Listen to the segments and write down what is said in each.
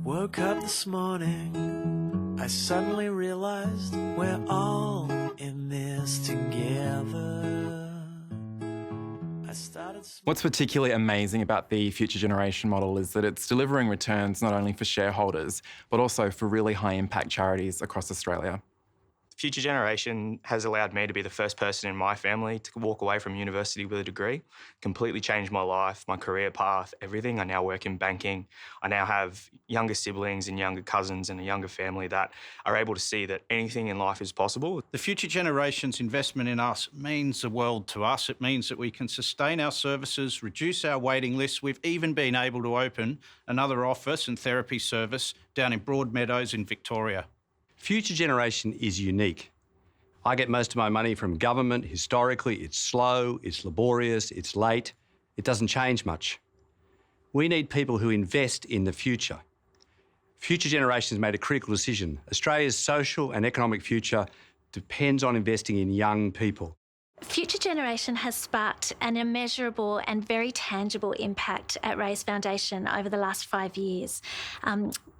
Woke up this morning, I suddenly realized we're all in this together. What's particularly amazing about the Future Generation model is that it's delivering returns not only for shareholders, but also for really high impact charities across Australia. Future Generation has allowed me to be the first person in my family to walk away from university with a degree, completely changed my life, my career path, everything. I now work in banking. I now have younger siblings and younger cousins and a younger family that are able to see that anything in life is possible. The Future Generation's investment in us means the world to us. It means that we can sustain our services, reduce our waiting lists. We've even been able to open another office and therapy service down in Broadmeadows in Victoria. Future Generation is unique. I get most of my money from government. Historically, it's slow, it's laborious, it's late. It doesn't change much. We need people who invest in the future. Future Generation has made a critical decision. Australia's social and economic future depends on investing in young people. Future Generation has sparked an immeasurable and very tangible impact at Raise Foundation over the last 5 years.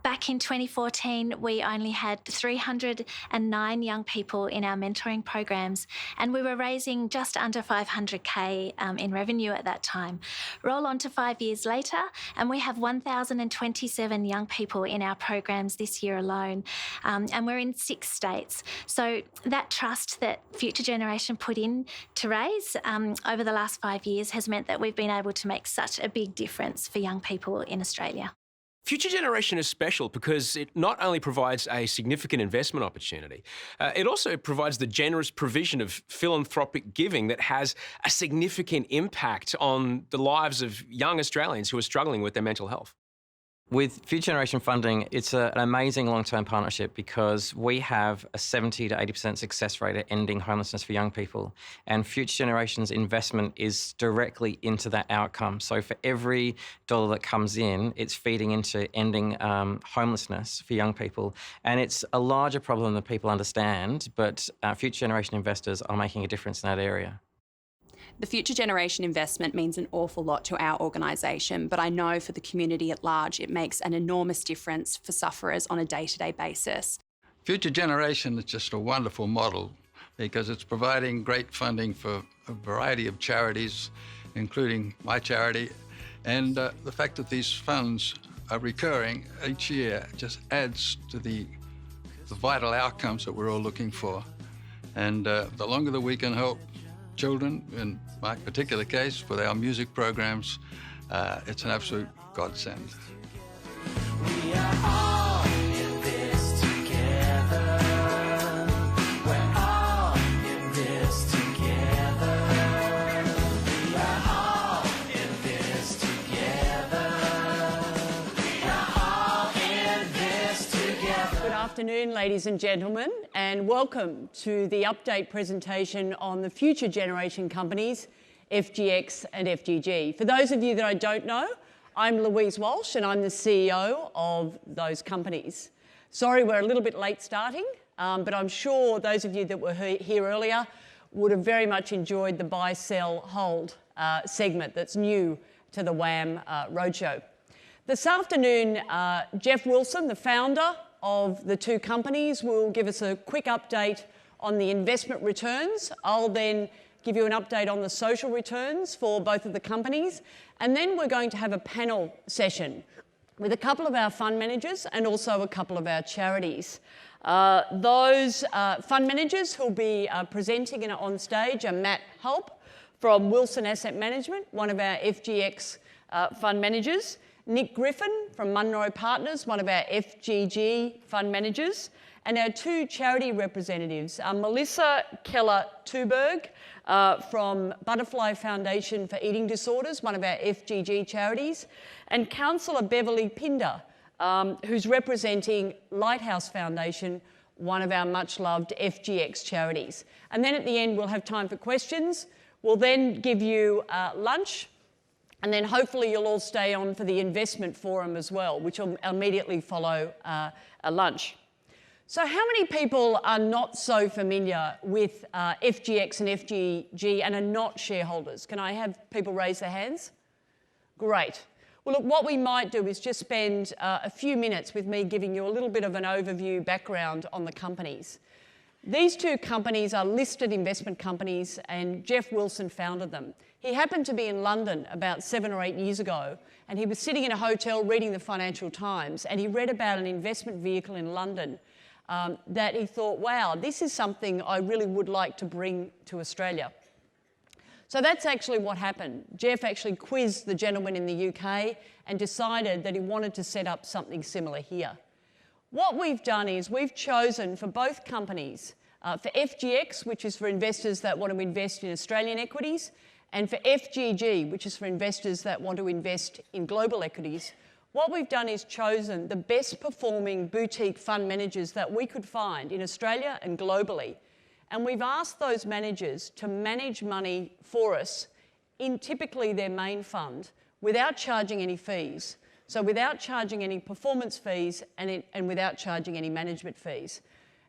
Back in 2014, we only had 309 young people in our mentoring programs, and we were raising just under $500K in revenue at that time. Roll on to 5 years later, and we have 1,027 young people in our programs this year alone, and we're in 6 states. So that trust that Future Generation put in to Raise over the last 5 years has meant that we've been able to make such a big difference for young people in Australia. Future Generation is special because it not only provides a significant investment opportunity, it also provides the generous provision of philanthropic giving that has a significant impact on the lives of young Australians who are struggling with their mental health. With Future Generation funding, it's an amazing long-term partnership because we have a 70 to 80% success rate at ending homelessness for young people, and Future Generation's investment is directly into that outcome. So for every dollar that comes in, it's feeding into ending homelessness for young people, and it's a larger problem than people understand, but Future Generation investors are making a difference in that area. The Future Generation investment means an awful lot to our organisation, but I know for the community at large it makes an enormous difference for sufferers on a day-to-day basis. Future Generation is just a wonderful model because it's providing great funding for a variety of charities, including my charity, and the fact that these funds are recurring each year just adds to the vital outcomes that we're all looking for. And the longer that we can help children, in my particular case, with our music programs, it's an absolute godsend. We are all in this together. We're all in this together. We are all in this together. We are all in this together. Good afternoon, ladies and gentlemen, and welcome to the update presentation on the Future Generation companies, FGX and FGG. For those of you that I don't know, I'm Louise Walsh and I'm the CEO of those companies. Sorry we're a little bit late starting, but I'm sure those of you that were here earlier would have very much enjoyed the buy, sell, hold segment that's new to the WAM Roadshow. This afternoon, Jeff Wilson, the founder of the two companies, will give us a quick update on the investment returns. I'll then give you an update on the social returns for both of the companies, and then we're going to have a panel session with a couple of our fund managers and also a couple of our charities. Those fund managers who'll be presenting on stage are Matt Hulp from Wilson Asset Management, one of our FGX fund managers, Nick Griffin from Munro Partners, one of our FGG fund managers, and our two charity representatives, Melissa Keller-Tuberg from Butterfly Foundation for Eating Disorders, one of our FGG charities, and Councillor Beverly Pinder, who's representing Lighthouse Foundation, one of our much-loved FGX charities. And then at the end, we'll have time for questions. We'll then give you lunch, and then hopefully you'll all stay on for the investment forum as well, which will immediately follow a lunch. So how many people are not so familiar with FGX and FGG and are not shareholders? Can I have people raise their hands? Great. Well, look, what we might do is just spend a few minutes with me giving you a little bit of an overview background on the companies. These two companies are listed investment companies, and Jeff Wilson founded them. He happened to be in London about 7 or 8 years ago, and he was sitting in a hotel reading the Financial Times, and he read about an investment vehicle in London that he thought, wow, this is something I really would like to bring to Australia. So that's actually what happened. Jeff actually quizzed the gentleman in the UK and decided that he wanted to set up something similar here. What we've done is we've chosen for both companies, for FGX, which is for investors that want to invest in Australian equities, and for FGG, which is for investors that want to invest in global equities, what we've done is chosen the best performing boutique fund managers that we could find in Australia and globally. And we've asked those managers to manage money for us in typically their main fund without charging any fees. So without charging any performance fees and without charging any management fees.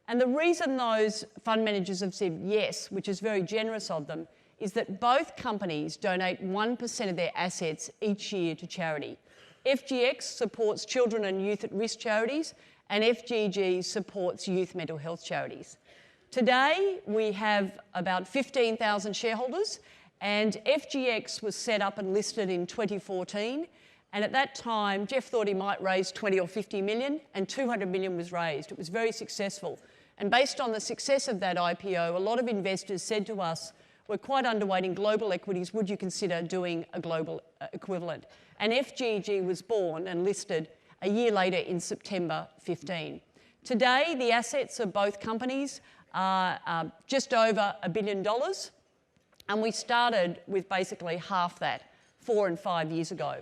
And the reason those fund managers have said yes, which is very generous of them, is that both companies donate 1% of their assets each year to charity. FGX supports children and youth at risk charities, and FGG supports youth mental health charities. Today, we have about 15,000 shareholders, and FGX was set up and listed in 2014. And at that time, Jeff thought he might raise 20 or 50 million, and 200 million was raised. It was very successful. And based on the success of that IPO, a lot of investors said to us, we're quite underweight in global equities, would you consider doing a global equivalent? And FGG was born and listed a year later in September 15. Today, the assets of both companies are just over $1 billion, and we started with basically half that 4 and 5 years ago.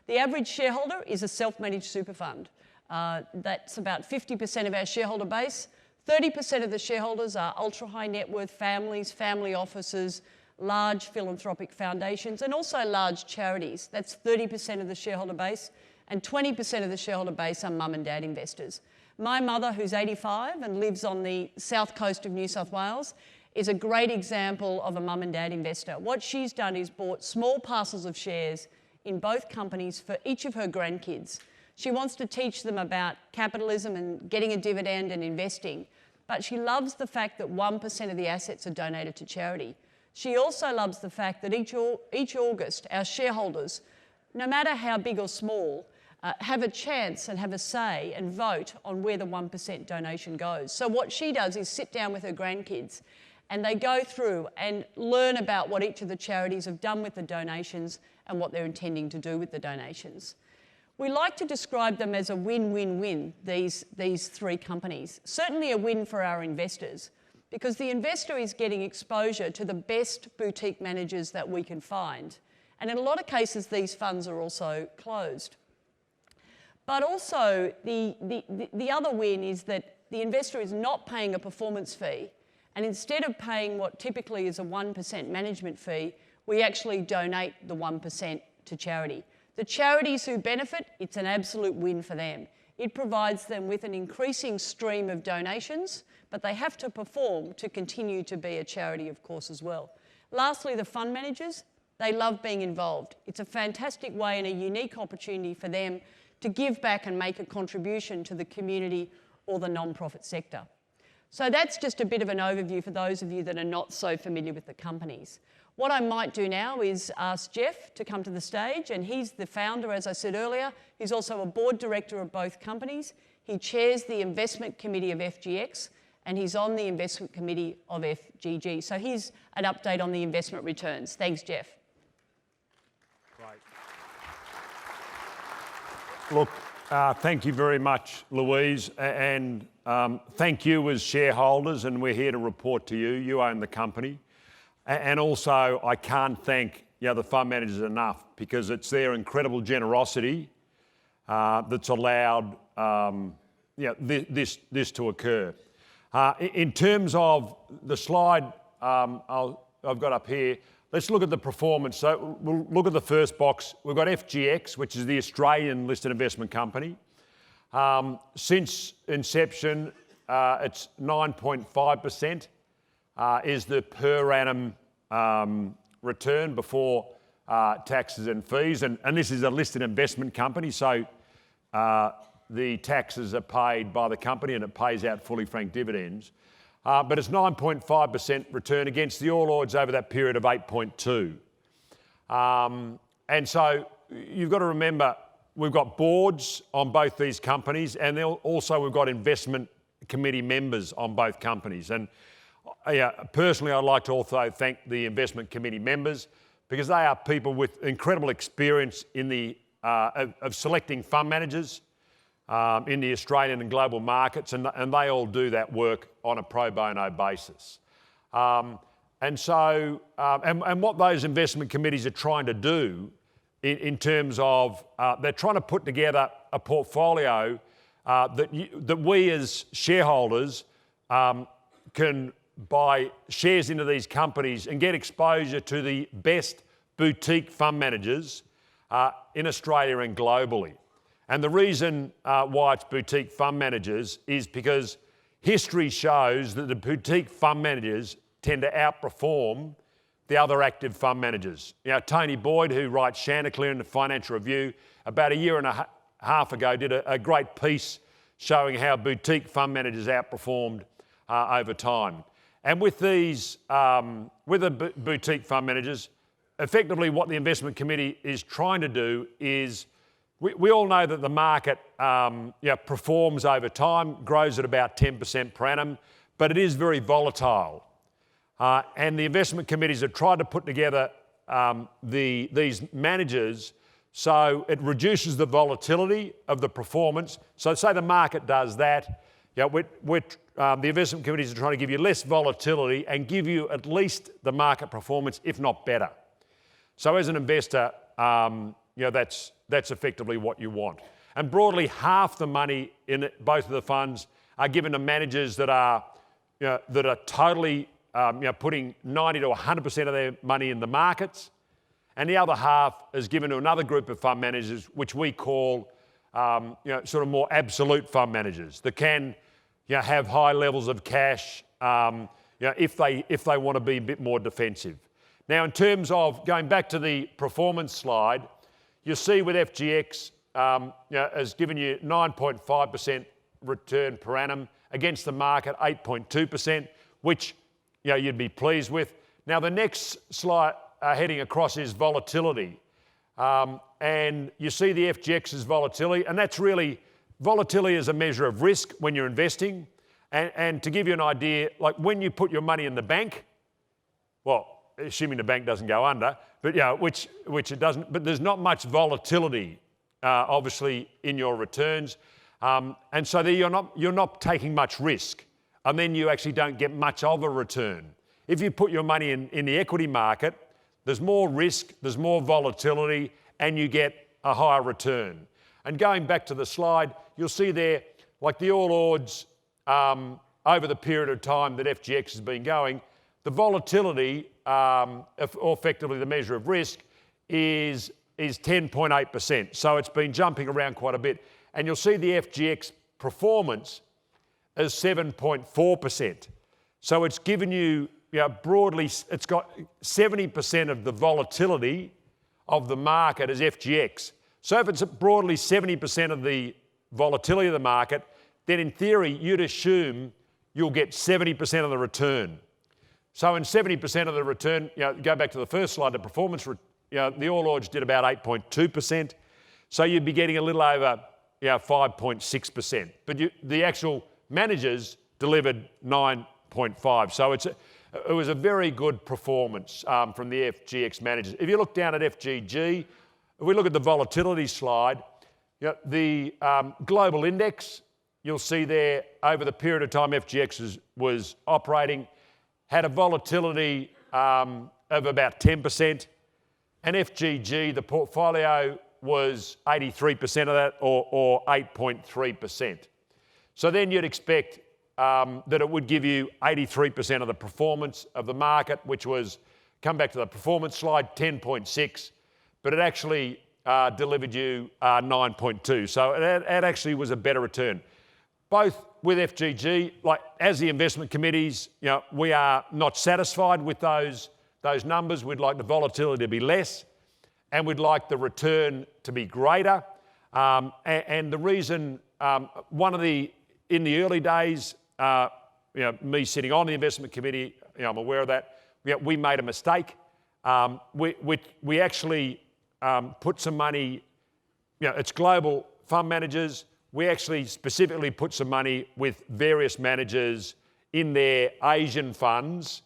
The average shareholder is a self-managed super fund. That's about 50% of our shareholder base. 30% of the shareholders are ultra-high net worth families, family offices, large philanthropic foundations, and also large charities. That's 30% of the shareholder base, and 20% of the shareholder base are mum and dad investors. My mother, who's 85 and lives on the south coast of New South Wales, is a great example of a mum and dad investor. What she's done is bought small parcels of shares in both companies for each of her grandkids. She wants to teach them about capitalism and getting a dividend and investing, but she loves the fact that 1% of the assets are donated to charity. She also loves the fact that each August, our shareholders, no matter how big or small, have a chance and have a say and vote on where the 1% donation goes. So what she does is sit down with her grandkids and they go through and learn about what each of the charities have done with the donations and what they're intending to do with the donations. We like to describe them as a win-win-win, these three companies. Certainly a win for our investors, because the investor is getting exposure to the best boutique managers that we can find. And in a lot of cases, these funds are also closed. But also, the other win is that the investor is not paying a performance fee, and instead of paying what typically is a 1% management fee, we actually donate the 1% to charity. The charities who benefit, it's an absolute win for them. It provides them with an increasing stream of donations, but they have to perform to continue to be a charity, of course, as well. Lastly, the fund managers, they love being involved. It's a fantastic way and a unique opportunity for them to give back and make a contribution to the community or the non-profit sector. So that's just a bit of an overview for those of you that are not so familiar with the companies. What I might do now is ask Jeff to come to the stage, and he's the founder, as I said earlier. He's also a board director of both companies. He chairs the investment committee of FGX, and he's on the investment committee of FGG. So here's an update on the investment returns. Thanks, Jeff. Look, thank you very much, Louise, and thank you as shareholders, and we're here to report to you. You own the company. And also, I can't thank the fund managers enough, because it's their incredible generosity that's allowed this to occur. In terms of the slide I've got up here, let's look at the performance. So we'll look at the first box. We've got FGX, which is the Australian listed investment company. Since inception, it's 9.5% is the per annum return before taxes and fees. And this is a listed investment company, so the taxes are paid by the company and it pays out fully franked dividends. But it's 9.5% return against the All Ords over that period of 8.2%. And so you've got to remember, we've got boards on both these companies, and also we've got investment committee members on both companies. And personally, I'd like to also thank the investment committee members, because they are people with incredible experience in the of selecting fund managers in the Australian and global markets, and they all do that work on a pro bono basis. And what those investment committees are trying to do in terms of they're trying to put together a portfolio that we as shareholders can buy shares into these companies and get exposure to the best boutique fund managers in Australia and globally. And the reason why it's boutique fund managers is because history shows that the boutique fund managers tend to outperform the other active fund managers. You know, Tony Boyd, who writes Chanticleer in the Financial Review, about a year and a half ago did a great piece showing how boutique fund managers outperformed over time. And with these, with the boutique fund managers, effectively what the investment committee is trying to do is, we all know that the market performs over time, grows at about 10% per annum, but it is very volatile. And the investment committees have tried to put together these managers so it reduces the volatility of the performance. So say the market does that, the investment committees are trying to give you less volatility and give you at least the market performance, if not better. So as an investor, that's effectively what you want. And broadly, half the money in both of the funds are given to managers that are totally putting 90 to 100% of their money in the markets, and the other half is given to another group of fund managers, which we call sort of more absolute fund managers that can have high levels of cash if they want to be a bit more defensive. Now, in terms of going back to the performance slide, you'll see with FGX has given you 9.5% return per annum against the market 8.2%, which you'd be pleased with. Now, the next slide heading across is volatility. And you see the FGX's volatility, and that's really, volatility is a measure of risk when you're investing. And to give you an idea, like when you put your money in the bank, well, assuming the bank doesn't go under, but which it doesn't, but there's not much volatility, obviously, in your returns. And so there you're not taking much risk, and then you actually don't get much of a return. If you put your money in the equity market, there's more risk, there's more volatility, and you get a higher return. And going back to the slide, you'll see there, like the All Ords, over the period of time that FGX has been going, the volatility, or effectively the measure of risk, is 10.8%. So it's been jumping around quite a bit. And you'll see the FGX performance is 7.4%. So it's given you, broadly, it's got 70% of the volatility of the market as FGX. So if it's broadly 70% of the volatility of the market, then in theory, you'd assume you'll get 70% of the return. So in 70% of the return, go back to the first slide, the performance, the All Ords did about 8.2%. So you'd be getting a little over 5.6%. But the actual managers delivered 9.5%. So it was a very good performance from the FGX managers. If you look down at FGG, if we look at the volatility slide, the global index, you'll see there over the period of time FGX was operating, had a volatility of about 10%, and FGG, the portfolio, was 83% of that, or 8.3%. So then you'd expect that it would give you 83% of the performance of the market, which was, come back to the performance slide, 10.6, but it actually delivered you 9.2. So it actually was a better return. Both with FGG, like as the investment committees, we are not satisfied with those numbers. We'd like the volatility to be less. and we'd like the return to be greater. And the reason, in the early days, me sitting on the investment committee, I'm aware of that. We made a mistake. We actually put some money. It's global fund managers. We actually specifically put some money with various managers in their Asian funds.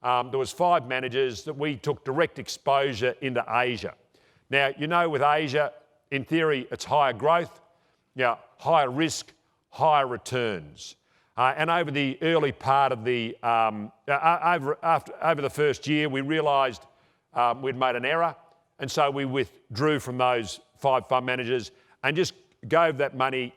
There was 5 managers that we took direct exposure into Asia. Now, with Asia, in theory, it's higher growth, higher risk, higher returns. And over the early part of the, over the first year, we realised we'd made an error, and so we withdrew from those 5 fund managers and just gave that money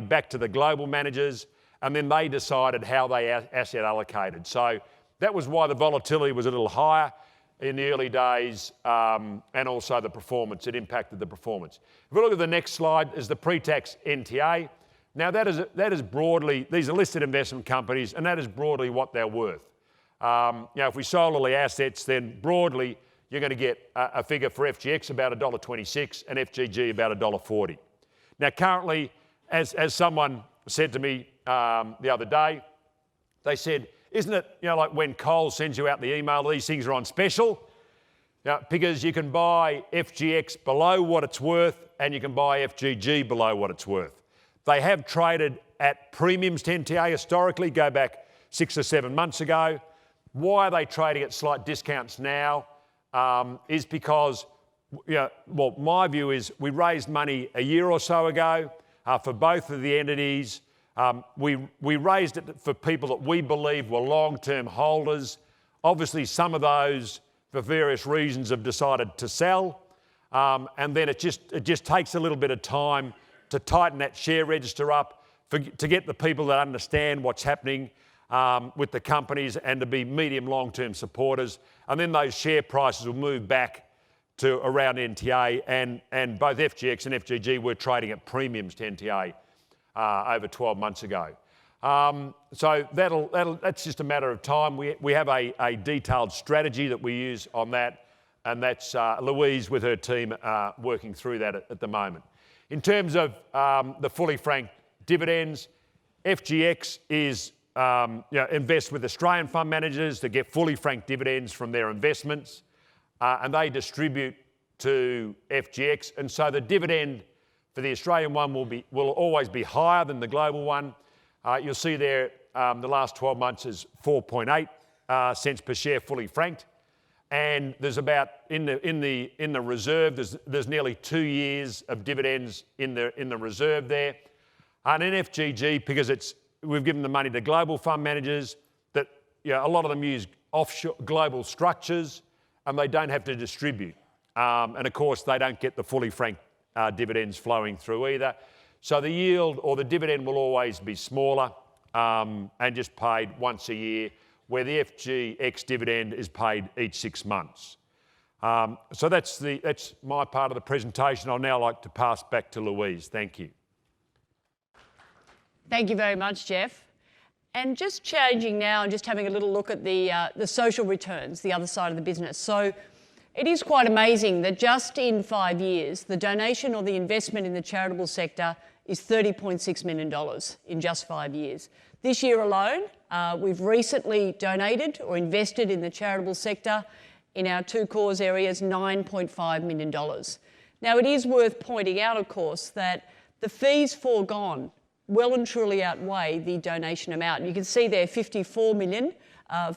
back to the global managers, and then they decided how they asset allocated. So that was why the volatility was a little higher in the early days, and also the performance. It impacted the performance. If we look at the next slide, is the pre-tax NTA. Now that is broadly, these are listed investment companies, and that is broadly what they're worth. If we sold all the assets, then broadly you're going to get a figure for FGX about $1.26 and FGG about $1.40. Now currently, as someone said to me the other day, they said, isn't it, like when Coles sends you out the email, these things are on special? Because you can buy FGX below what it's worth and you can buy FGG below what it's worth. They have traded at premiums to NTA historically, go back 6 or 7 months ago. Why are they trading at slight discounts now? Is because, my view is we raised money a year or so ago for both of the entities. We raised it for people that we believe were long-term holders. Obviously, some of those, for various reasons, have decided to sell. And then it just takes a little bit of time to tighten that share register up, to get the people that understand what's happening with the companies and to be medium long-term supporters. And then those share prices will move back to around NTA, and both FGX and FGG were trading at premiums to NTA over 12 months ago. So that's just a matter of time. We have a detailed strategy that we use on that, and that's Louise with her team working through that at the moment. In terms of the fully franked dividends, FGX is invest with Australian fund managers to get fully franked dividends from their investments, and they distribute to FGX, and so the dividend for the Australian one will always be higher than the global one. You'll see there the last 12 months is 4.8 cents per share fully franked, and there's about in the reserve there's nearly 2 years of dividends in the reserve there, and in FGG, because we've given the money to global fund managers that a lot of them use offshore global structures, and they don't have to distribute, and of course they don't get the fully franked dividends flowing through either. So the yield or the dividend will always be smaller and just paid once a year, where the FGX dividend is paid each 6 months. So that's my part of the presentation. I'll now like to pass back to Louise. Thank you. Thank you very much, Jeff. And just changing now and just having a little look at the social returns, the other side of the business. So it is quite amazing that just in 5 years, the donation or the investment in the charitable sector is $30.6 million in just 5 years. This year alone, we've recently donated or invested in the charitable sector in our 2 cause areas, $9.5 million. Now, it is worth pointing out, of course, that the fees foregone well and truly outweigh the donation amount. You can see there $54 million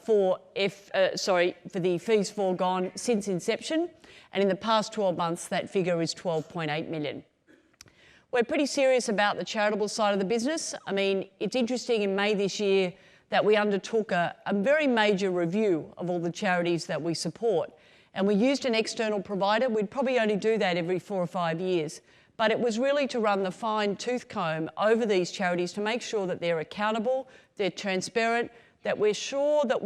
for the fees foregone since inception, and in the past 12 months that figure is $12.8 million. We're pretty serious about the charitable side of the business. I mean, it's interesting, in May this year that we undertook a very major review of all the charities that we support, and we used an external provider. We'd probably only do that every 4 or 5 years. But it was really to run the fine-tooth comb over these charities to make sure that they're accountable, they're transparent, that we're sure that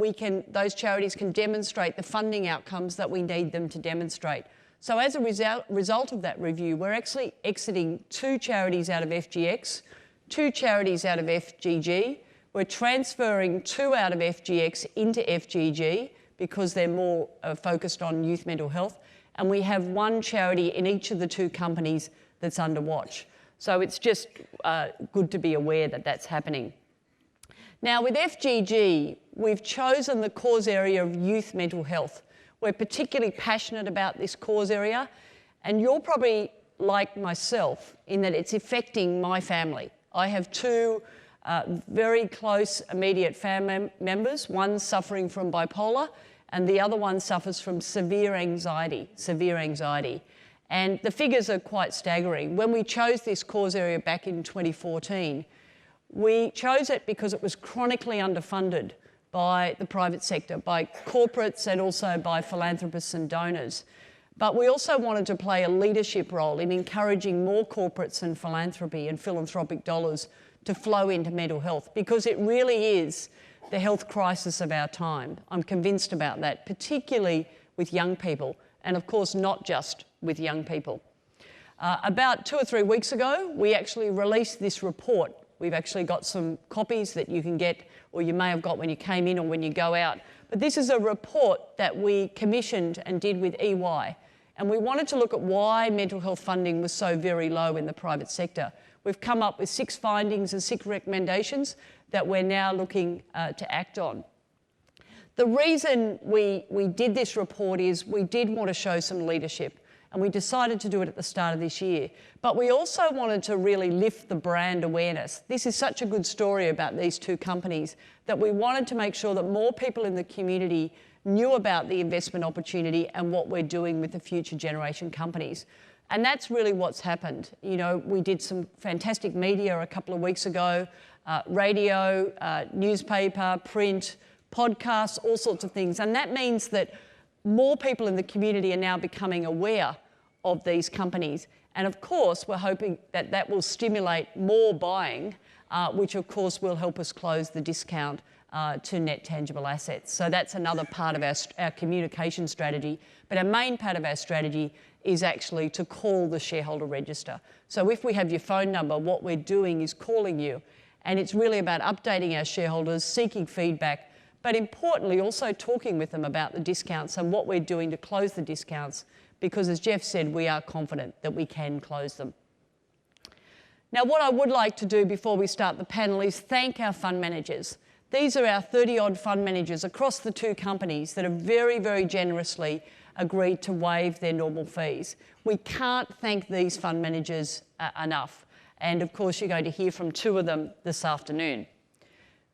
those charities can demonstrate the funding outcomes that we need them to demonstrate. So as a result of that review, we're actually exiting 2 charities out of FGX, 2 charities out of FGG. We're transferring 2 out of FGX into FGG because they're more focused on youth mental health. and we have one charity in each of the two companies that's under watch. So it's just good to be aware that that's happening. Now with FGG, we've chosen the cause area of youth mental health. We're particularly passionate about this cause area, and you're probably like myself in that it's affecting my family. I have two very close immediate family members, one suffering from bipolar and the other one suffers from severe anxiety. And the figures are quite staggering. When we chose this cause area back in 2014, we chose it because it was chronically underfunded by the private sector, by corporates and also by philanthropists and donors. But we also wanted to play a leadership role in encouraging more corporates and philanthropy and philanthropic dollars to flow into mental health, because it really is the health crisis of our time. I'm convinced about that, particularly with young people, and of course not just with young people. About 2 or 3 weeks ago, we actually released this report. We've actually got some copies that you can get, or you may have got when you came in or when you go out. But this is a report that we commissioned and did with EY. And we wanted to look at why mental health funding was so very low in the private sector. We've come up with 6 findings and 6 recommendations that we're now looking to act on. The reason we did this report is we did want to show some leadership, and we decided to do it at the start of this year. But we also wanted to really lift the brand awareness. This is such a good story about these two companies that we wanted to make sure that more people in the community knew about the investment opportunity and what we're doing with the future generation companies. And that's really what's happened. You know, we did some fantastic media a couple of weeks ago, radio, newspaper, print, podcasts, all sorts of things. And that means that more people in the community are now becoming aware of these companies. And of course, we're hoping that that will stimulate more buying, which of course will help us close the discount to net tangible assets. So that's another part of our communication strategy. But our main part of our strategy is actually to call the shareholder register. So if we have your phone number, what we're doing is calling you. And it's really about updating our shareholders, seeking feedback, but importantly also talking with them about the discounts and what we're doing to close the discounts, because as Jeff said, we are confident that we can close them. Now, what I would like to do before we start the panel is thank our fund managers. These are our 30-odd fund managers across the two companies that have very, very generously agreed to waive their normal fees. We can't thank these fund managers enough. And of course, you're going to hear from 2 of them this afternoon.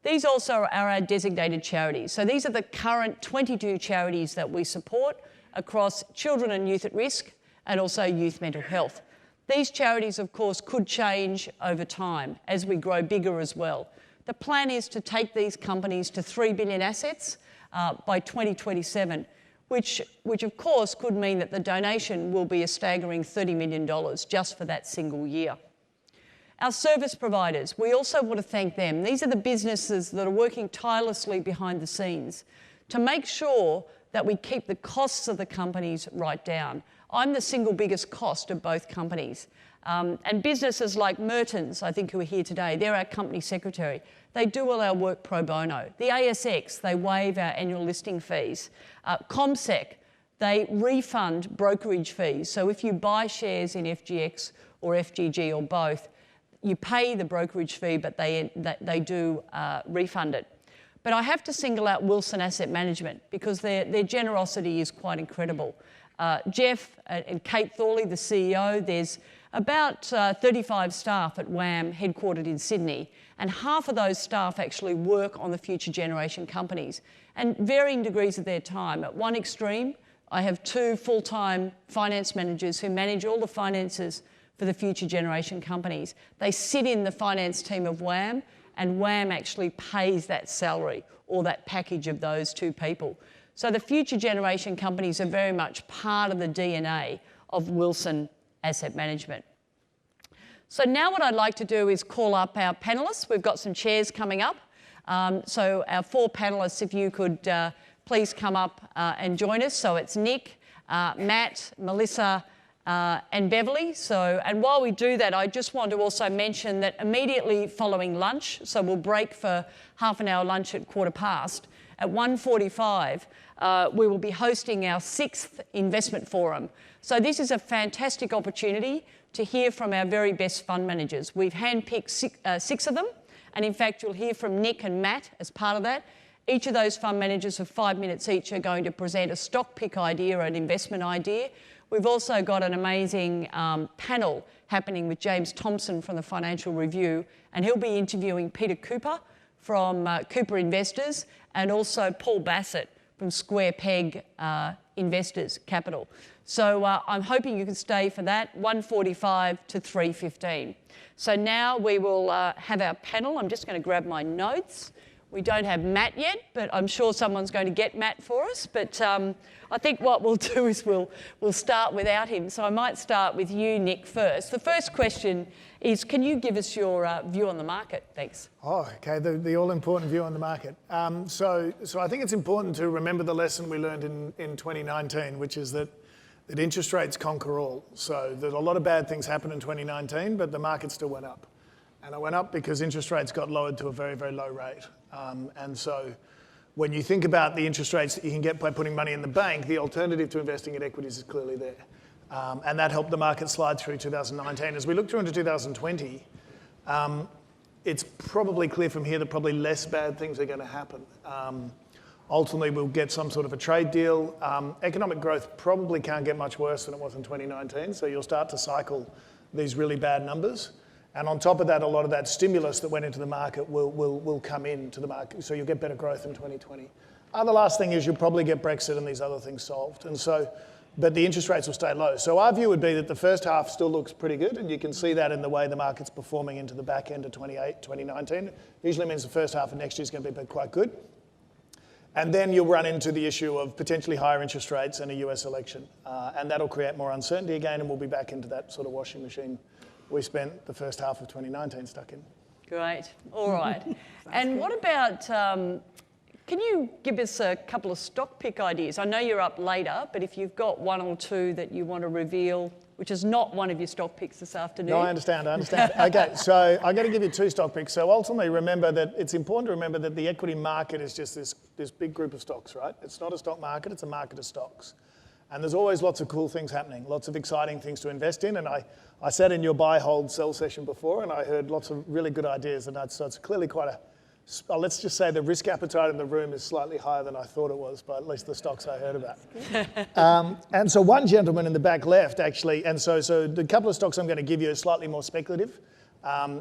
These also are our designated charities. So these are the current 22 charities that we support across children and youth at risk and also youth mental health. These charities, of course, could change over time as we grow bigger as well. The plan is to take these companies to 3 billion assets by 2027, which of course could mean that the donation will be a staggering $30 million just for that single year. Our service providers, we also want to thank them. These are the businesses that are working tirelessly behind the scenes to make sure that we keep the costs of the companies right down. I'm the single biggest cost of both companies. And businesses like Mertens, I think, who are here today, they're our company secretary. They do all our work pro bono. The ASX, they waive our annual listing fees. ComSec, they refund brokerage fees. So if you buy shares in FGX or FGG or both, you pay the brokerage fee, but they do refund it. But I have to single out Wilson Asset Management because their generosity is quite incredible. Jeff and Kate Thorley, the CEO, there's about 35 staff at WAM headquartered in Sydney, and half of those staff actually work on the future generation companies, and varying degrees of their time. At one extreme, I have 2 full-time finance managers who manage all the finances for the future generation companies. They sit in the finance team of WAM, and WAM actually pays that salary or that package of those 2 people. So the future generation companies are very much part of the DNA of Wilson Asset Management. So now what I'd like to do is call up our panellists. We've got some chairs coming up. So our 4 panellists, if you could please come up and join us. So it's Nick, Matt, Melissa, and Beverly. And while we do that, I just want to also mention that immediately following lunch, so we'll break for half an hour lunch at 1:15, at 1:45, we will be hosting our 6th investment forum. So this is a fantastic opportunity to hear from our very best fund managers. We've handpicked six of them, and in fact, you'll hear from Nick and Matt as part of that. Each of those fund managers of 5 minutes each are going to present a stock pick idea or an investment idea. We've also got an amazing panel happening with James Thompson from the Financial Review, and he'll be interviewing Peter Cooper from Cooper Investors and also Paul Bassett from Square Peg Investors Capital. So I'm hoping you can stay for that, 1:45 to 3:15. So now we will have our panel. I'm just going to grab my notes. We don't have Matt yet, but I'm sure someone's going to get Matt for us. But I think what we'll do is we'll start without him. So I might start with you, Nick, first. The first question is, can you give us your view on the market? Thanks. Oh, okay, the all-important view on the market. So I think it's important to remember the lesson we learned in 2019, which is that interest rates conquer all. So that a lot of bad things happened in 2019, but the market still went up. And it went up because interest rates got lowered to a very, very low rate. And so when you think about the interest rates that you can get by putting money in the bank, the alternative to investing in equities is clearly there. And that helped the market slide through 2019. As we look through into 2020, it's probably clear from here that probably less bad things are going to happen. Ultimately, we'll get some sort of a trade deal. Economic growth probably can't get much worse than it was in 2019, so you'll start to cycle these really bad numbers. And on top of that, a lot of that stimulus that went into the market will come into the market, so you'll get better growth in 2020. The last thing is you'll probably get Brexit and these other things solved. And so, but the interest rates will stay low. So our view would be that the first half still looks pretty good, and you can see that in the way the market's performing into the back end of 2019. Usually means the first half of next year is going to be quite good. And then you'll run into the issue of potentially higher interest rates and a US election. And that'll create more uncertainty again, and we'll be back into that sort of washing machine we spent the first half of 2019 stuck in. Great. All right. And what about, can you give us a couple of stock pick ideas? I know you're up later, but if you've got one or two that you want to reveal, which is not one of your stock picks this afternoon. No, I understand. Okay, so I'm going to give you two stock picks. So ultimately, remember that it's important to remember that the equity market is just this big group of stocks, right? It's not a stock market, it's a market of stocks. And there's always lots of cool things happening, lots of exciting things to invest in. And I sat in your buy, hold, sell session before, and I heard lots of really good ideas. And so it's clearly quite let's just say the risk appetite in the room is slightly higher than I thought it was, by at least the stocks I heard about. And so one gentleman in the back left, actually, and so the couple of stocks I'm going to give you are slightly more speculative.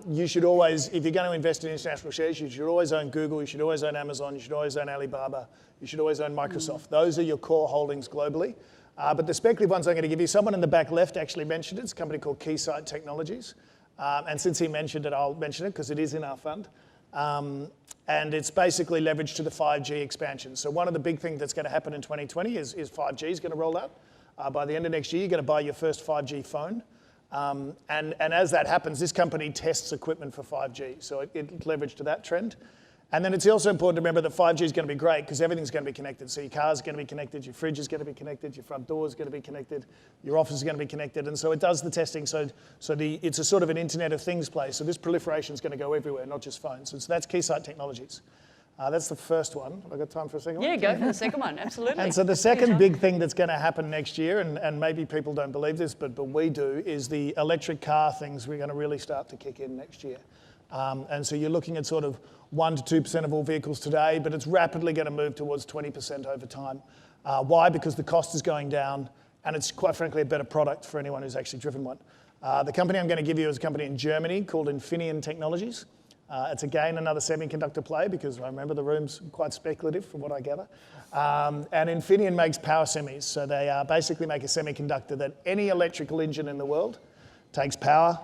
You should always, if you're going to invest in international shares, you should always own Google, you should always own Amazon, you should always own Alibaba, you should always own Microsoft. Those are your core holdings globally. But the speculative ones I'm going to give you, someone in the back left actually mentioned it. It's a company called Keysight Technologies. And since he mentioned it, I'll mention it because it is in our fund. And it's basically leveraged to the 5G expansion. So one of the big things that's going to happen in 2020 is 5G is going to roll out. By the end of next year, you're going to buy your first 5G phone. And as that happens, this company tests equipment for 5G. So it's leveraged to that trend. And then it's also important to remember that 5G is going to be great because everything's going to be connected. So your car's going to be connected, your fridge is going to be connected, your front door is going to be connected, your office is going to be connected. And so it does the testing. So it's a sort of an Internet of Things place. So this proliferation is going to go everywhere, not just phones. So that's Keysight Technologies. That's the first one. Have I got time for a second one? Yeah, go for the second one, absolutely. And so the second big thing that's going to happen next year, and maybe people don't believe this, but we do, is the electric car things we're going to really start to kick in next year. And so you're looking at sort of 1% to 2% of all vehicles today, but it's rapidly going to move towards 20% over time. Why? Because the cost is going down, and it's quite frankly a better product for anyone who's actually driven one. The company I'm going to give you is a company in Germany called Infineon Technologies. It's again another semiconductor play because I remember the room's quite speculative from what I gather. And Infineon makes power semis. So they basically make a semiconductor that any electrical engine in the world takes power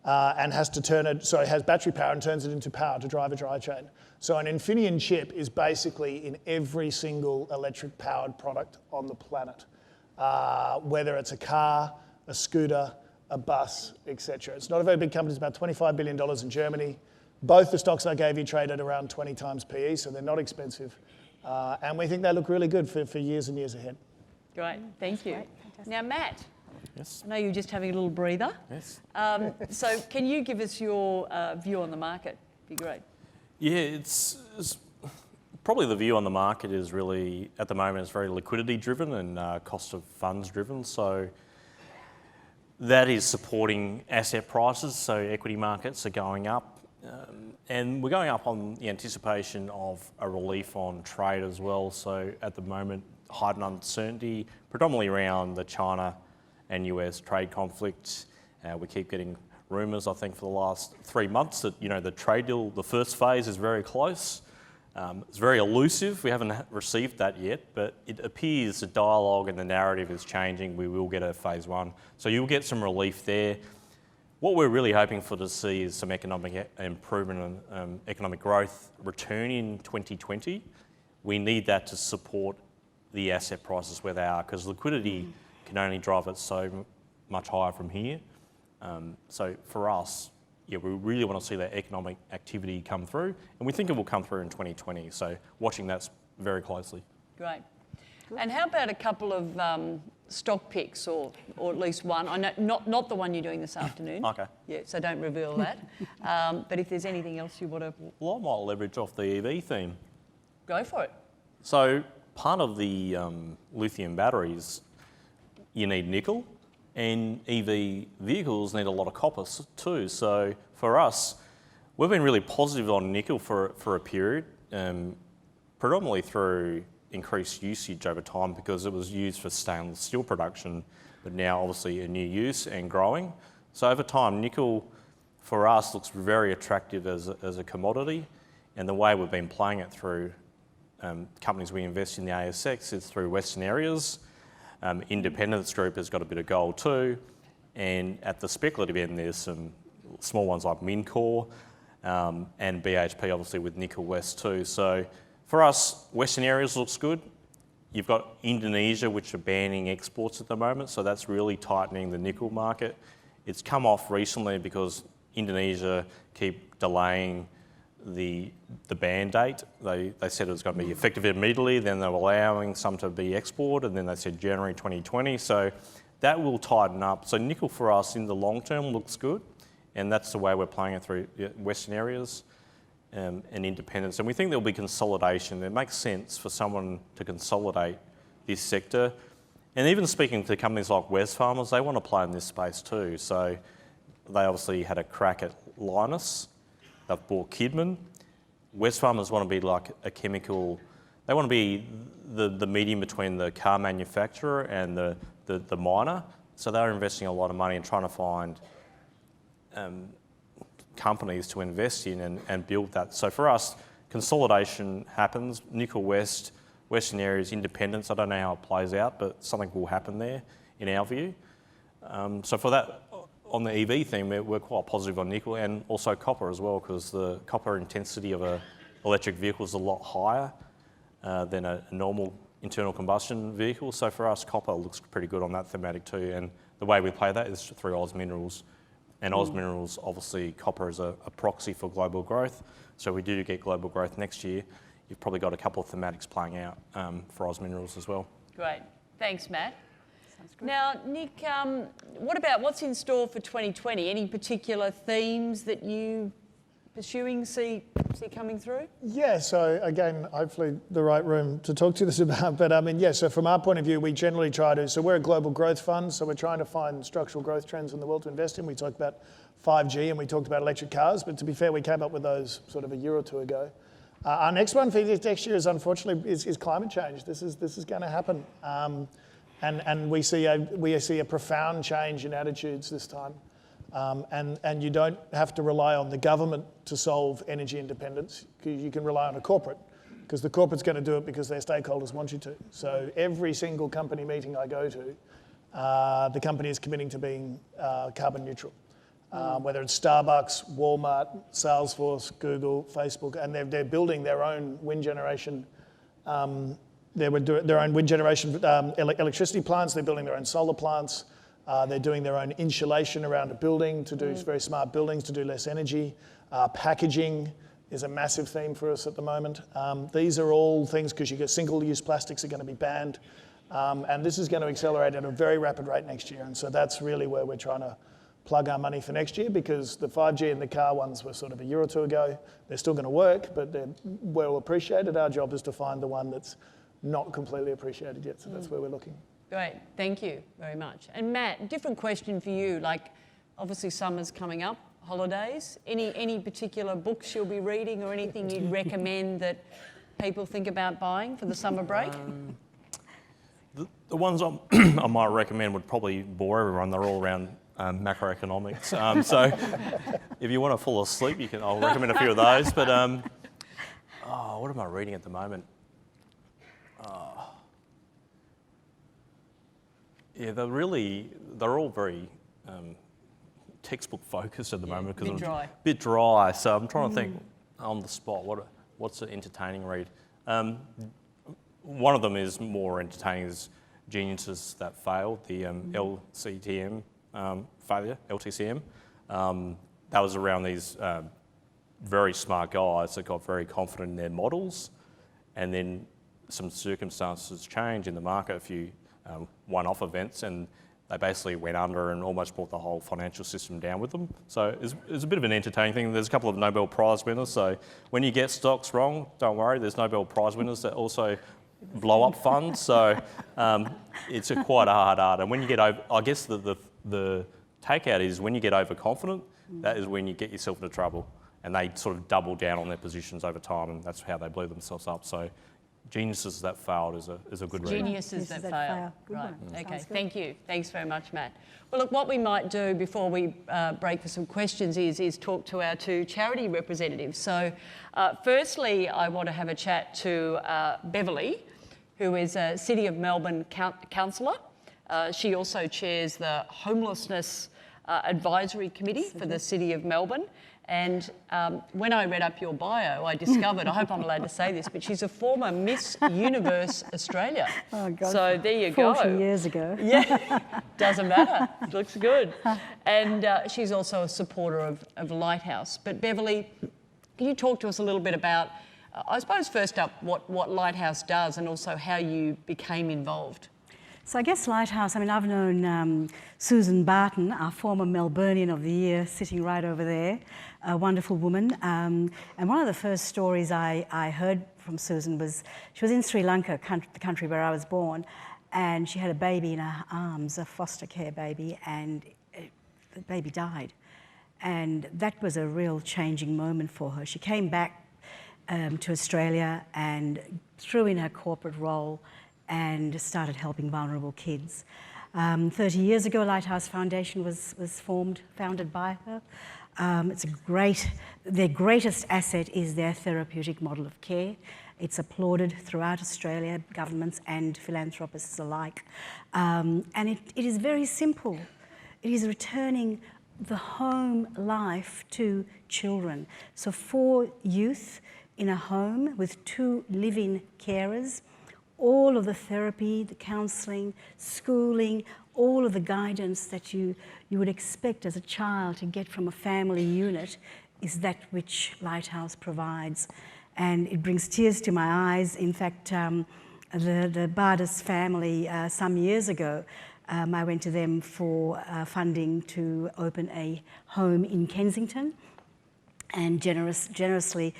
and has to turn it, so it has battery power and turns it into power to drive a drivetrain. So an Infineon chip is basically in every single electric powered product on the planet, whether it's a car, a scooter, a bus, etc. It's not a very big company. It's about $25 billion in Germany. Both the stocks I gave you trade at around 20 times PE, so they're not expensive. And we think they look really good for years and years ahead. Great, thank you. Now, Matt. Yes. I know you're just having a little breather. Yes. So can you give us your view on the market? Be great. Yeah, it's Probably the view on the market is really, at the moment, it's very liquidity driven and cost of funds driven. So that is supporting asset prices. So equity markets are going up. And we're going up on the anticipation of a relief on trade as well. So at the moment, heightened uncertainty, predominantly around the China and US trade conflict. We keep getting rumours, I think, for the last 3 months that, the trade deal, the first phase is very close. It's very elusive. We haven't received that yet, but it appears the dialogue and the narrative is changing. We will get a phase 1. So you'll get some relief there. What we're really hoping for to see is some economic improvement and economic growth return in 2020. We need that to support the asset prices where they are, because liquidity can only drive it so much higher from here. So for us, we really want to see that economic activity come through, and we think it will come through in 2020. So watching that very closely. Great. And how about a couple of stock picks, or at least one? I know not the one you're doing this afternoon. Okay. Yeah, so don't reveal that. But if there's anything else you want to... Well, I might leverage off the EV theme. Go for it. So part of the lithium batteries, you need nickel, and EV vehicles need a lot of copper too. So for us, we've been really positive on nickel for a period, predominantly through increased usage over time, because it was used for stainless steel production, but now obviously a new use and growing. So over time, nickel for us looks very attractive as a commodity, and the way we've been playing it through companies we invest in the ASX is through Western Areas. Independence Group has got a bit of gold too, and at the speculative end there's some small ones like Mincor and BHP obviously with Nickel West too. So for us, Western Areas looks good. You've got Indonesia, which are banning exports at the moment, so that's really tightening the nickel market. It's come off recently because Indonesia keep delaying the ban date. They said it was going to be effective immediately, then they were allowing some to be exported, and then they said January 2020. So that will tighten up. So nickel for us in the long term looks good, and that's the way we're playing it through Western Areas and independence. And we think there'll be consolidation. It makes sense for someone to consolidate this sector. And even speaking to companies like Wesfarmers, they want to play in this space too. So they obviously had a crack at Lynas. They've bought Kidman. Wesfarmers want to be like a chemical, they want to be the medium between the car manufacturer and the miner. So they're investing a lot of money in trying to find companies to invest in and build that. So for us, consolidation happens. Nickel West, Western Areas, independence, I don't know how it plays out, but something will happen there in our view. So for that, on the EV theme, we're quite positive on nickel and also copper as well, because the copper intensity of an electric vehicle is a lot higher than a normal internal combustion vehicle. So for us, copper looks pretty good on that thematic too. And the way we play that is through Oz Minerals. And Oz Minerals, obviously, copper is a proxy for global growth. So we do get global growth next year. You've probably got a couple of thematics playing out for Oz Minerals as well. Great. Thanks, Matt. Now, Nick, what about what's in store for 2020? Any particular themes that you pursuing see coming through? Yeah, so again, hopefully the right room to talk to this about, but I mean, yeah, so from our point of view, we generally try to, so we're a global growth fund, so we're trying to find structural growth trends in the world to invest in. We talked about 5G and we talked about electric cars, but to be fair, we came up with those sort of a year or two ago. Our next one for next year is unfortunately is climate change. This is going to happen. And we see a profound change in attitudes this time. And you don't have to rely on the government to solve energy independence. You can rely on a corporate, because the corporate's going to do it because their stakeholders want you to. So every single company meeting I go to, the company is committing to being carbon neutral. Whether it's Starbucks, Walmart, Salesforce, Google, Facebook, and they're building their own wind generation. Their own wind generation electricity plants. They're building their own solar plants. They're doing their own insulation around a building to do very smart buildings to do less energy. Packaging is a massive theme for us at the moment. These are all things, because you get single-use plastics are going to be banned, and this is going to accelerate at a very rapid rate next year. And so that's really where we're trying to plug our money for next year, because the 5G and the car ones were sort of a year or two ago. They're still going to work, but they're well appreciated. Our job is to find the one that's not completely appreciated yet, so that's where we're looking. Great, thank you very much. And Matt, different question for you. Like, obviously summer's coming up, holidays. Any particular books you'll be reading or anything you'd recommend that people think about buying for the summer break? The ones I might recommend would probably bore everyone. They're all around macroeconomics. So if you want to fall asleep, I'll recommend a few of those. But what am I reading at the moment? Yeah, they're all very textbook focused at the moment, because bit dry. Bit dry. So I'm trying to think on the spot, what's an entertaining read? One of them is more entertaining, is Geniuses That Fail, the LCTM failure, LTCM. That was around these very smart guys that got very confident in their models, and then some circumstances changed in the market, a few one-off events, and they basically went under and almost brought the whole financial system down with them. So it's a bit of an entertaining thing. There's a couple of Nobel Prize winners, so when you get stocks wrong, don't worry, there's Nobel Prize winners that also blow up funds. So it's quite a hard art. And when you get over, I guess the takeout is when you get overconfident, that is when you get yourself into trouble. And they sort of double down on their positions over time, and that's how they blew themselves up. So Geniuses That Failed is a good read. Geniuses That Fail. Right, okay, thank you. Thanks very much, Matt. Well, look, what we might do before we break for some questions is talk to our two charity representatives. So firstly, I want to have a chat to Beverly, who is a City of Melbourne councillor. She also chairs the Homelessness Advisory Committee for the City of Melbourne. And when I read up your bio, I discovered, I hope I'm allowed to say this, but she's a former Miss Universe Australia. Oh, God. So there you go. 40 years ago. Yeah, doesn't matter. Looks good. And she's also a supporter of Lighthouse. But Beverly, can you talk to us a little bit about, I suppose first up, what Lighthouse does and also how you became involved? So I guess Lighthouse, I mean, I've known Susan Barton, our former Melburnian of the Year, sitting right over there, a wonderful woman. And one of the first stories I heard from Susan was, she was in Sri Lanka, the country where I was born, and she had a baby in her arms, a foster care baby, and the baby died. And that was a real changing moment for her. She came back to Australia and threw in her corporate role and started helping vulnerable kids. 30 years ago, Lighthouse Foundation was founded by her. Their greatest asset is their therapeutic model of care. It's applauded throughout Australia, governments and philanthropists alike. And it is very simple. It is returning the home life to children. So for youth in a home with 2 live-in carers, all of the therapy, the counselling, schooling, all of the guidance that you would expect as a child to get from a family unit is that which Lighthouse provides. And it brings tears to my eyes. In fact, the Bardas family, some years ago, I went to them for funding to open a home in Kensington. And generously,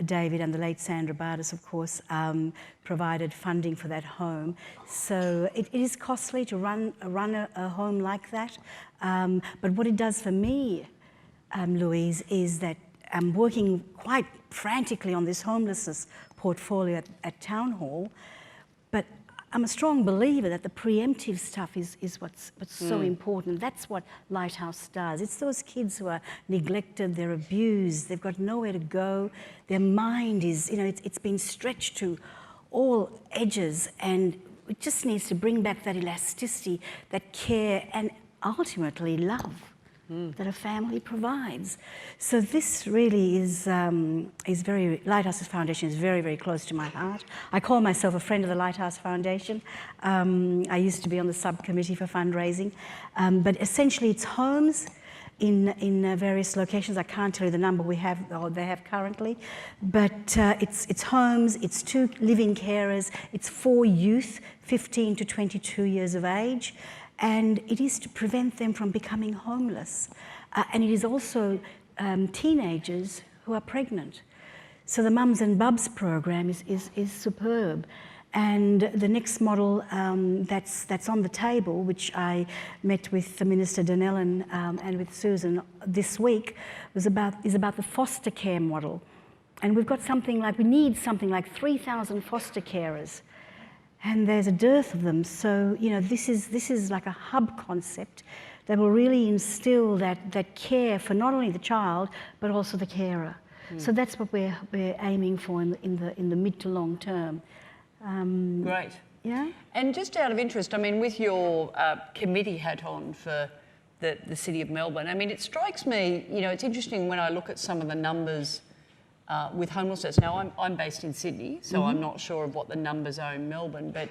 David and the late Sandra Bardas, of course, provided funding for that home. So it is costly to run a home like that. But what it does for me, Louise, is that I'm working quite frantically on this homelessness portfolio at Town Hall. But I'm a strong believer that the preemptive stuff is what's so important. That's what Lighthouse does. It's those kids who are neglected, they're abused, they've got nowhere to go. Their mind is, it's been stretched to all edges, and it just needs to bring back that elasticity, that care, and ultimately love that a family provides. So this really is Lighthouse Foundation is very, very close to my heart. I call myself a friend of the Lighthouse Foundation. I used to be on the subcommittee for fundraising, but essentially it's homes in various locations. I can't tell you the number we have, or they have currently, but it's homes, it's 2 living carers, it's for youth, 15 to 22 years of age. and it is to prevent them from becoming homeless. And it is also teenagers who are pregnant. So the Mums and Bubs program is superb. And the next model that's on the table, which I met with the Minister Donnellan and with Susan this week, is about the foster care model. And we need something like 3,000 foster carers. And there's a dearth of them. So, this is like a hub concept that will really instill that care for not only the child, but also the carer. So that's what we're aiming for in the mid to long term. Great. Yeah. And just out of interest, I mean, with your committee hat on for the City of Melbourne, I mean, it strikes me, it's interesting when I look at some of the numbers with homelessness. Now, I'm based in Sydney, so I'm not sure of what the numbers are in Melbourne, but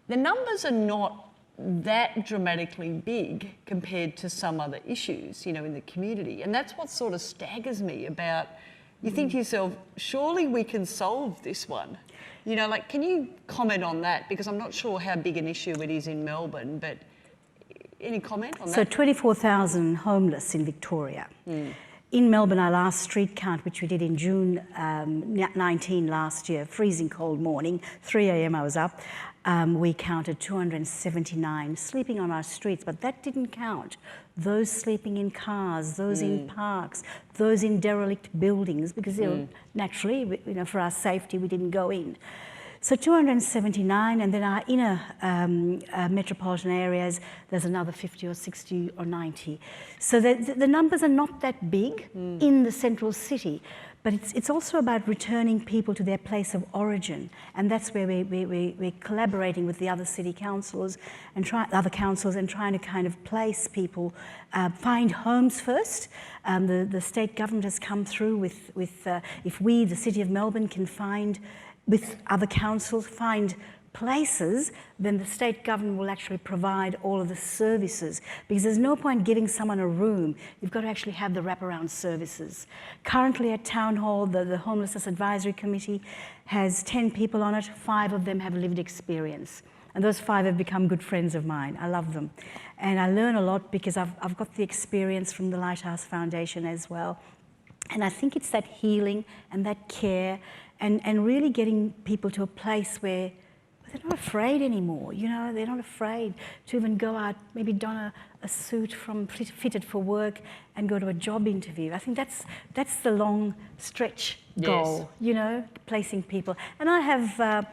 the numbers are not that dramatically big compared to some other issues, in the community. And that's what sort of staggers me about, you think to yourself, surely we can solve this one. Can you comment on that? Because I'm not sure how big an issue it is in Melbourne, but any comment on that? So 24,000 homeless in Victoria. In Melbourne, our last street count, which we did in June 19 last year, freezing cold morning, 3 a.m. I was up, we counted 279 sleeping on our streets, but that didn't count those sleeping in cars, those in parks, those in derelict buildings, because naturally, for our safety, we didn't go in. So 279, and then our inner metropolitan areas, there's another 50 or 60 or 90. So the numbers are not that big in the central city, but it's also about returning people to their place of origin, and that's where we're collaborating with the other city councils and other councils and trying to kind of place people, find homes first. The state government has come through with if we, the City of Melbourne, can find with other councils, find places, then the state government will actually provide all of the services, because there's no point giving someone a room. You've got to actually have the wraparound services. Currently at Town Hall, the Homelessness Advisory Committee has 10 people on it. 5 of them have lived experience. And those 5 have become good friends of mine. I love them. And I learn a lot because I've got the experience from the Lighthouse Foundation as well. And I think it's that healing and that care and really getting people to a place where they're not afraid anymore. They're not afraid to even go out, maybe don a suit fitted for work and go to a job interview. I think that's the long stretch goal, placing people. And I have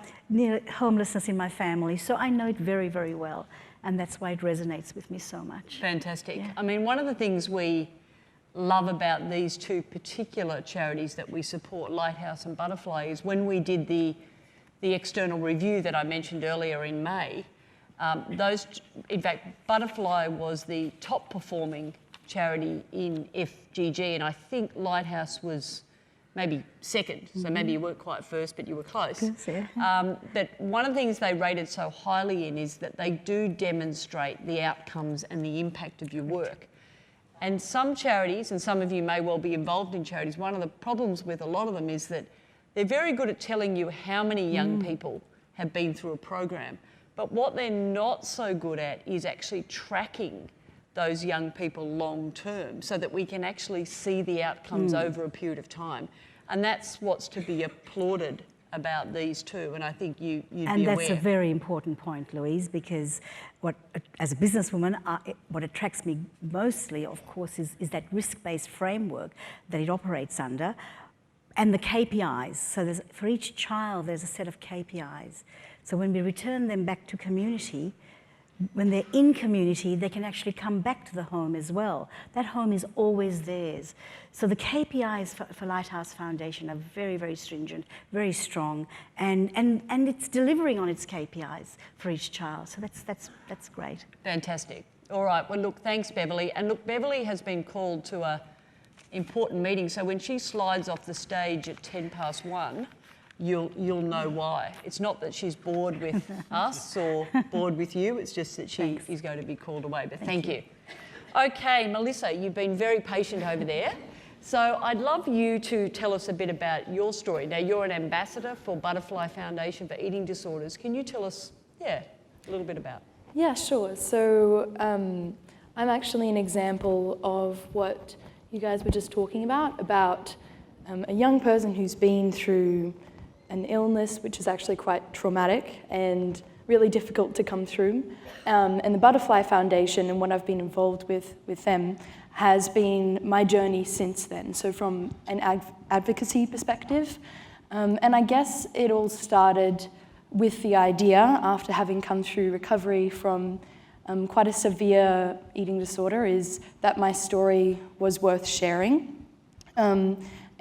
homelessness in my family, so I know it very, very well. And that's why it resonates with me so much. Fantastic. Yeah. I mean, one of the things we love about these 2 particular charities that we support, Lighthouse and Butterfly, is when we did the external review that I mentioned earlier in May, in fact, Butterfly was the top performing charity in FGG, and I think Lighthouse was maybe second, so maybe you weren't quite first, but you were close. Yes, yeah. But one of the things they rated so highly in is that they do demonstrate the outcomes and the impact of your work. And some charities, and some of you may well be involved in charities, one of the problems with a lot of them is that they're very good at telling you how many young people have been through a program. But what they're not so good at is actually tracking those young people long term so that we can actually see the outcomes over a period of time. And that's what's to be applauded about these 2, and I think you'd be aware. And that's a very important point, Louise, because as a businesswoman, what attracts me mostly, of course, is that risk-based framework that it operates under, and the KPIs. So for each child, there's a set of KPIs. So when we return them back to community, when they're in community, they can actually come back to the home as well. That home is always theirs. So the KPIs for Lighthouse Foundation are very, very stringent, very strong, and it's delivering on its KPIs for each child. So that's great. Fantastic. All right. Well, look, thanks, Beverly. And look, Beverly has been called to a important meeting. So when she slides off the stage at 1:10, you'll know why. It's not that she's bored with us or bored with you, it's just that she is going to be called away. But thank you. Okay, Melissa, you've been very patient over there. So I'd love you to tell us a bit about your story. Now, you're an ambassador for Butterfly Foundation for Eating Disorders. Can you tell us, a little bit about? Yeah, sure. So I'm actually an example of what you guys were just talking about a young person who's been through an illness which is actually quite traumatic and really difficult to come through. And the Butterfly Foundation and what I've been involved with them has been my journey since then. So from an advocacy perspective, and I guess it all started with the idea after having come through recovery from quite a severe eating disorder is that my story was worth sharing.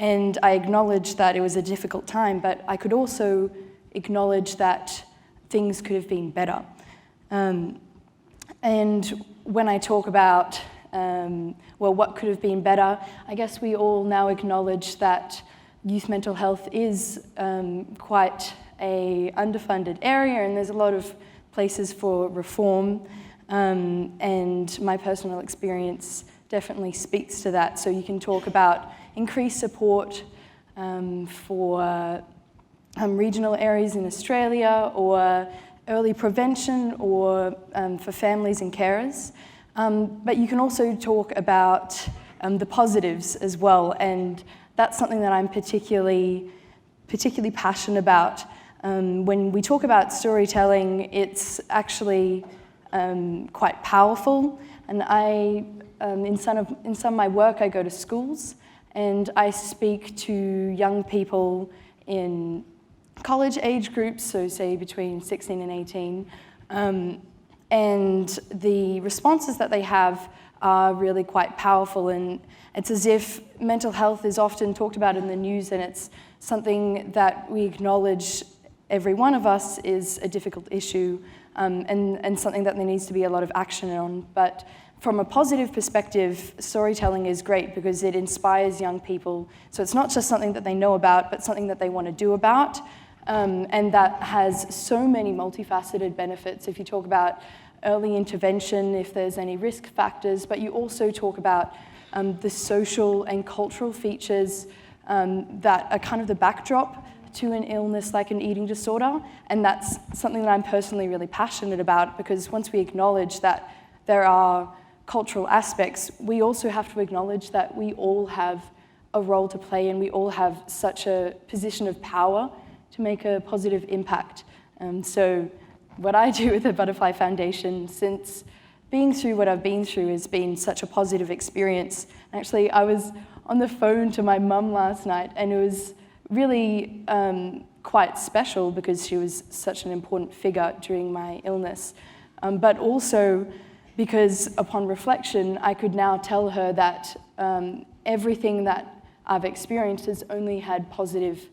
And I acknowledged that it was a difficult time, but I could also acknowledge that things could have been better. And when I talk about, what could have been better, I guess we all now acknowledge that youth mental health is quite a underfunded area, and there's a lot of places for reform. And my personal experience definitely speaks to that. So you can talk about increased support for regional areas in Australia, or early prevention, or for families and carers. But you can also talk about the positives as well, and that's something that I'm particularly passionate about. When we talk about storytelling, it's actually quite powerful. And in some of my work, I go to schools and I speak to young people in college age groups, so say between 16 and 18. And the responses that they have are really quite powerful, and it's as if mental health is often talked about in the news, and it's something that we acknowledge, every one of us, is a difficult issue, and something that there needs to be a lot of action on. But from a positive perspective, storytelling is great because it inspires young people. So it's not just something that they know about, but something that they want to do about. And that has so many multifaceted benefits. If you talk about early intervention, if there's any risk factors, but you also talk about the social and cultural features that are kind of the backdrop to an illness like an eating disorder. And that's something that I'm personally really passionate about, because once we acknowledge that there are cultural aspects, we also have to acknowledge that we all have a role to play, and we all have such a position of power to make a positive impact. So what I do with the Butterfly Foundation, since being through what I've been through, has been such a positive experience. Actually, I was on the phone to my mum last night, and it was really quite special because she was such an important figure during my illness. But also because upon reflection, I could now tell her that everything that I've experienced has only had positive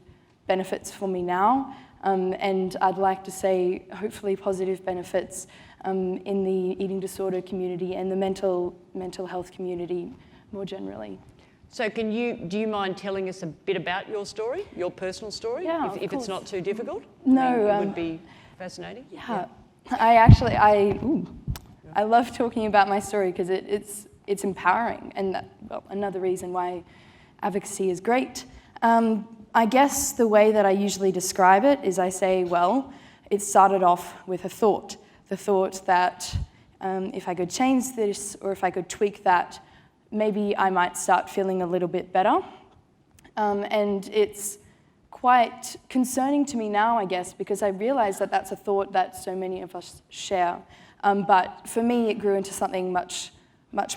benefits for me now. And I'd like to say, hopefully, positive benefits in the eating disorder community and the mental health community more generally. So do you mind telling us a bit about your story, your personal story? Yeah, if it's not too difficult? No. It would be fascinating. Yeah. I love talking about my story because it's empowering, and another reason why advocacy is great. I guess the way that I usually describe it is I say, well, it started off with a thought. The thought that if I could change this, or if I could tweak that, maybe I might start feeling a little bit better. And it's quite concerning to me now, I guess, because I realize that that's a thought that so many of us share. But for me, it grew into something much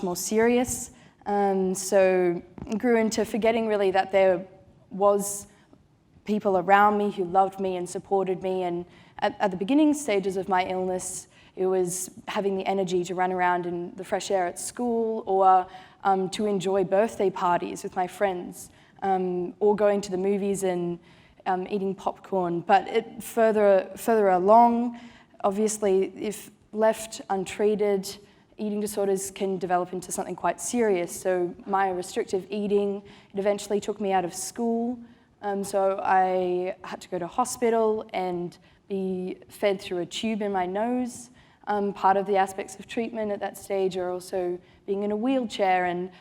more serious. So it grew into forgetting really that there was people around me who loved me and supported me. And at the beginning stages of my illness, it was having the energy to run around in the fresh air at school, or to enjoy birthday parties with my friends, or going to the movies and eating popcorn. But further along, obviously, if left untreated, eating disorders can develop into something quite serious. So my restrictive eating, it eventually took me out of school. So I had to go to hospital and be fed through a tube in my nose. Part of the aspects of treatment at that stage are also being in a wheelchair and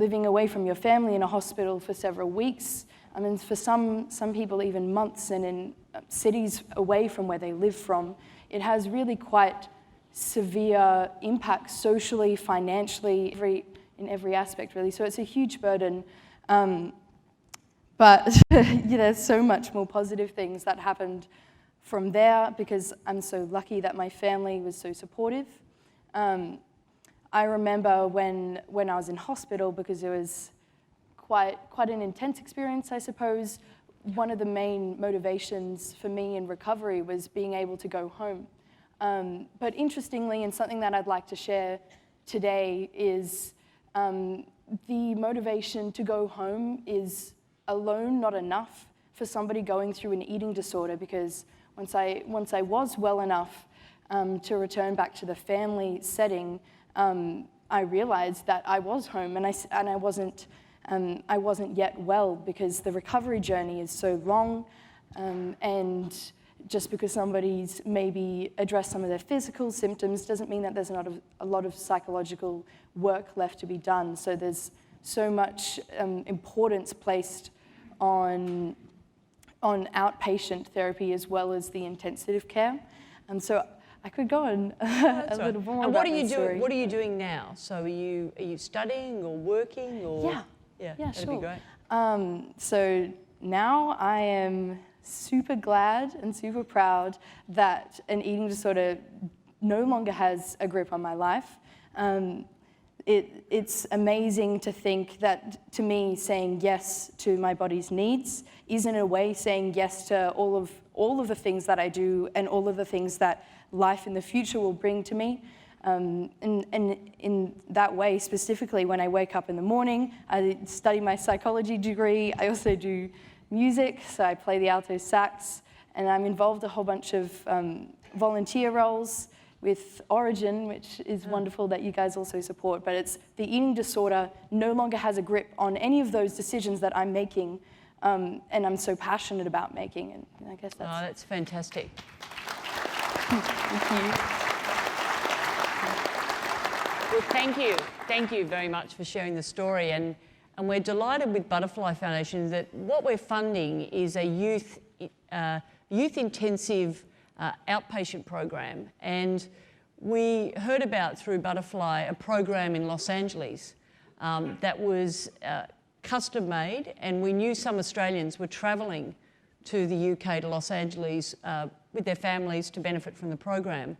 living away from your family in a hospital for several weeks. I mean, for some people, even months, and in cities away from where they live from. It has really quite severe impact socially, financially, in every aspect really. So it's a huge burden. But there's so much more positive things that happened from there because I'm so lucky that my family was so supportive. I remember when I was in hospital, because it was quite an intense experience, I suppose, one of the main motivations for me in recovery was being able to go home. But interestingly, and something that I'd like to share today is the motivation to go home is alone not enough for somebody going through an eating disorder, because once I was well enough to return back to the family setting, I realized that I was home and I wasn't yet well, because the recovery journey is so long, and just because somebody's maybe addressed some of their physical symptoms doesn't mean that there's not a lot of psychological work left to be done. So there's so much importance placed on outpatient therapy as well as the intensive care. And so I could go on a little more and about what are you my story. doing? What are you doing now? So are you studying or working or? Yeah, that'd sure. be great. So now I am super glad and super proud that an eating disorder no longer has a grip on my life. It's amazing to think that, to me, saying yes to my body's needs is in a way saying yes to all of the things that I do and all of the things that life in the future will bring to me. And in that way, specifically, when I wake up in the morning, I study my psychology degree. I also do music, so I play the alto sax, and I'm involved in a whole bunch of volunteer roles with Origin, which is wonderful that you guys also support. But it's the eating disorder no longer has a grip on any of those decisions that I'm making, and I'm so passionate about making. And I guess that's... Oh, that's fantastic. Thank you. Well, thank you very much for sharing the story, and we're delighted with Butterfly Foundation that what we're funding is a youth intensive outpatient program, and we heard about through Butterfly a program in Los Angeles that was custom made, and we knew some Australians were travelling to the UK to Los Angeles with their families to benefit from the program.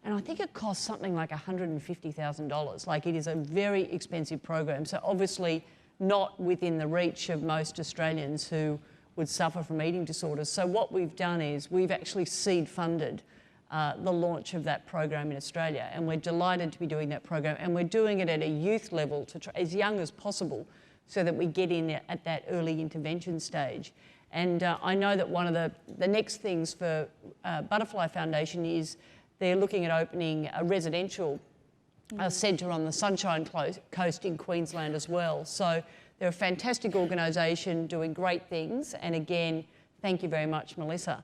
And I think it cost something like $150,000. Like, it is a very expensive program. So obviously not within the reach of most Australians who would suffer from eating disorders. So what we've done is we've actually seed funded the launch of that program in Australia. And we're delighted to be doing that program. And we're doing it at a youth level, as young as possible, so that we get in at that early intervention stage. And I know that one of the next things for Butterfly Foundation is they're looking at opening a residential centre on the Sunshine Coast in Queensland as well. So they're a fantastic organisation doing great things. And again, thank you very much, Melissa.